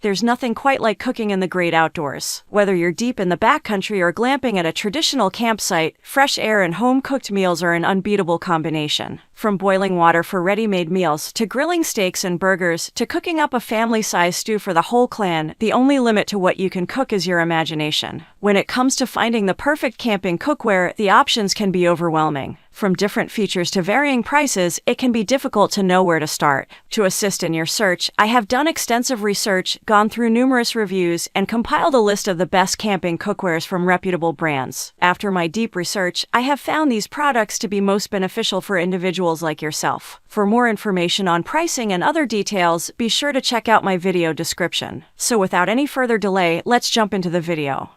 There's nothing quite like cooking in the great outdoors. Whether you're deep in the backcountry or glamping at a traditional campsite, fresh air and home-cooked meals are an unbeatable combination. From boiling water for ready-made meals, to grilling steaks and burgers, to cooking up a family-sized stew for the whole clan, the only limit to what you can cook is your imagination. When it comes to finding the perfect camping cookware, the options can be overwhelming. From different features to varying prices, it can be difficult to know where to start. To assist in your search, I have done extensive research, gone through numerous reviews, and compiled a list of the best camping cookwares from reputable brands. After my deep research, I have found these products to be most beneficial for individuals like yourself. For more information on pricing and other details, be sure to check out my video description. So without any further delay, let's jump into the video.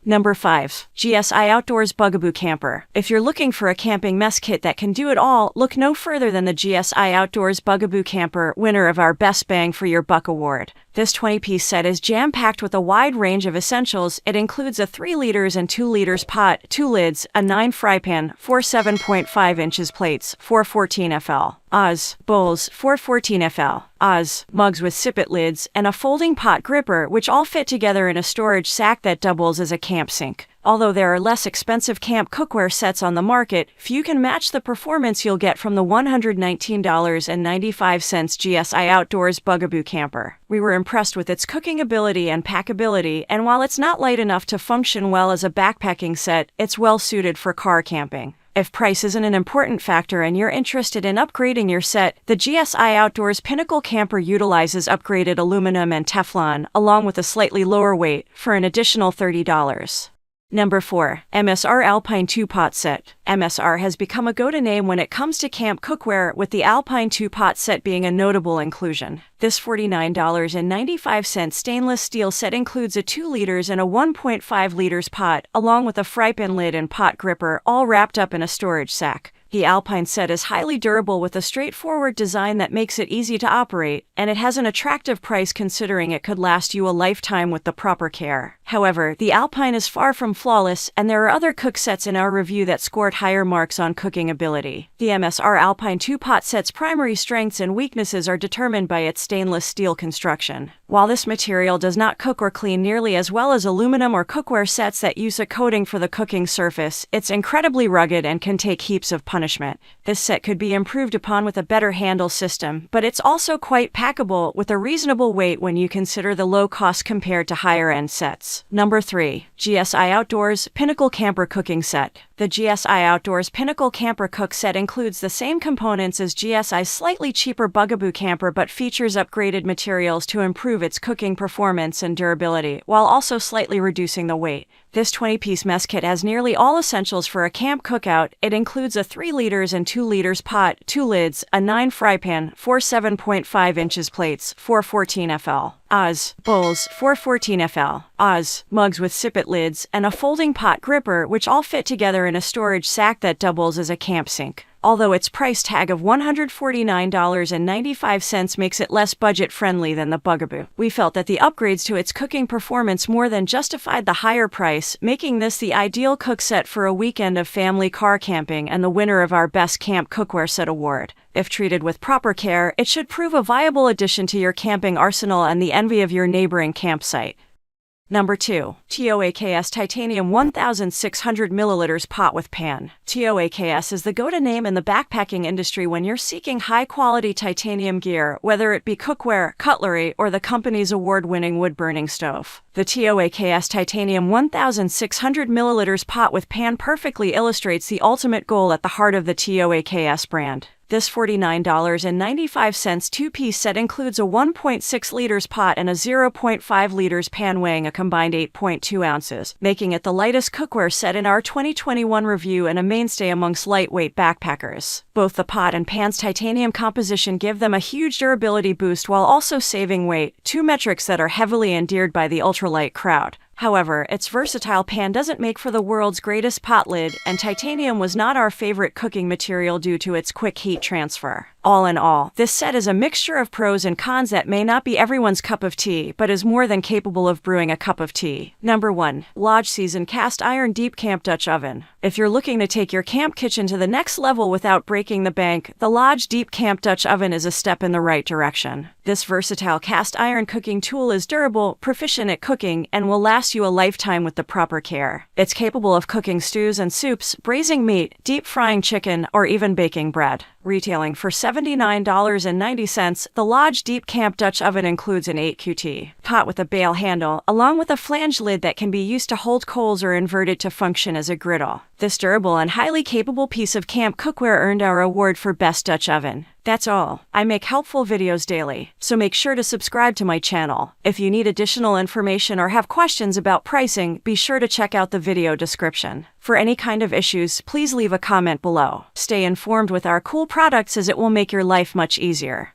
Number 5. GSI Outdoors Bugaboo Camper. If you're looking for a camping mess kit that can do it all, look no further than the GSI Outdoors Bugaboo Camper, winner of our Best Bang for Your Buck award. This 20-piece set is jam-packed with a wide range of essentials. It includes a 3 liters and 2 liters pot, 2 lids, a 9 fry pan, 4 7.5 inches plates, 4 14 FL Oz bowls, 4 14 FL Oz mugs with sippet lids, and a folding pot gripper, which all fit together in a storage sack that doubles as a camp sink. Although there are less expensive camp cookware sets on the market, few can match the performance you'll get from the $119.95 GSI Outdoors Bugaboo Camper. We were impressed with its cooking ability and packability, and while it's not light enough to function well as a backpacking set, it's well suited for car camping. If price isn't an important factor and you're interested in upgrading your set, the GSI Outdoors Pinnacle Camper utilizes upgraded aluminum and Teflon, along with a slightly lower weight, for an additional $30. Number 4. MSR Alpine 2-Pot Set. MSR has become a go-to name when it comes to camp cookware, with the Alpine 2-Pot Set being a notable inclusion. This $49.95 stainless steel set includes a 2 liters and a 1.5 liters pot, along with a fry pan lid and pot gripper, all wrapped up in a storage sack. The Alpine set is highly durable with a straightforward design that makes it easy to operate, and it has an attractive price considering it could last you a lifetime with the proper care. However, the Alpine is far from flawless, and there are other cook sets in our review that scored higher marks on cooking ability. The MSR Alpine 2-Pot set's primary strengths and weaknesses are determined by its stainless steel construction. While this material does not cook or clean nearly as well as aluminum or cookware sets that use a coating for the cooking surface, it's incredibly rugged and can take heaps of punishment. This set could be improved upon with a better handle system, but it's also quite packable with a reasonable weight when you consider the low cost compared to higher-end sets. Number 3. GSI Outdoors Pinnacle Camper Cooking Set. The GSI Outdoors Pinnacle Camper Cook Set includes the same components as GSI's slightly cheaper Bugaboo Camper but features upgraded materials to improve its cooking performance and durability, while also slightly reducing the weight. This 20-piece mess kit has nearly all essentials for a camp cookout. It includes a 3 liters and 2 liters pot, 2 lids, a 9 fry pan, 4 7.5 inches plates, 4 14 FL Oz bowls, 4 14 FL Oz mugs with sippet lids, and a folding pot gripper, which all fit together in a storage sack that doubles as a camp sink. Although its price tag of $149.95 makes it less budget-friendly than the Bugaboo, we felt that the upgrades to its cooking performance more than justified the higher price, making this the ideal cook set for a weekend of family car camping and the winner of our Best Camp Cookware Set award. If treated with proper care, it should prove a viable addition to your camping arsenal and the envy of your neighboring campsite. Number 2. TOAKS Titanium 1600 ml Pot with Pan. TOAKS is the go-to name in the backpacking industry when you're seeking high-quality titanium gear, whether it be cookware, cutlery, or the company's award-winning wood-burning stove. The TOAKS Titanium 1600 ml Pot with Pan perfectly illustrates the ultimate goal at the heart of the TOAKS brand. This $49.95 2-piece set includes a 1.6 liters pot and a 0.5 liters pan weighing a combined 8.2 ounces, making it the lightest cookware set in our 2021 review and a mainstay amongst lightweight backpackers. Both the pot and pan's titanium composition give them a huge durability boost while also saving weight, two metrics that are heavily endeared by the ultralight crowd. However, its versatile pan doesn't make for the world's greatest pot lid, and titanium was not our favorite cooking material due to its quick heat transfer. All in all, this set is a mixture of pros and cons that may not be everyone's cup of tea, but is more than capable of brewing a cup of tea. Number 1. Lodge Season Cast Iron Deep Camp Dutch Oven. If you're looking to take your camp kitchen to the next level without breaking the bank, the Lodge Deep Camp Dutch Oven is a step in the right direction. This versatile cast iron cooking tool is durable, proficient at cooking, and will last you a lifetime with the proper care. It's capable of cooking stews and soups, braising meat, deep frying chicken, or even baking bread. Retailing for $79.90, the Lodge Deep Camp Dutch Oven includes an 8QT pot with a bail handle, along with a flange lid that can be used to hold coals or inverted to function as a griddle. This durable and highly capable piece of camp cookware earned our award for Best Dutch Oven. That's all. I make helpful videos daily, so make sure to subscribe to my channel. If you need additional information or have questions about pricing, be sure to check out the video description. For any kind of issues, please leave a comment below. Stay informed with our cool products as it will make your life much easier.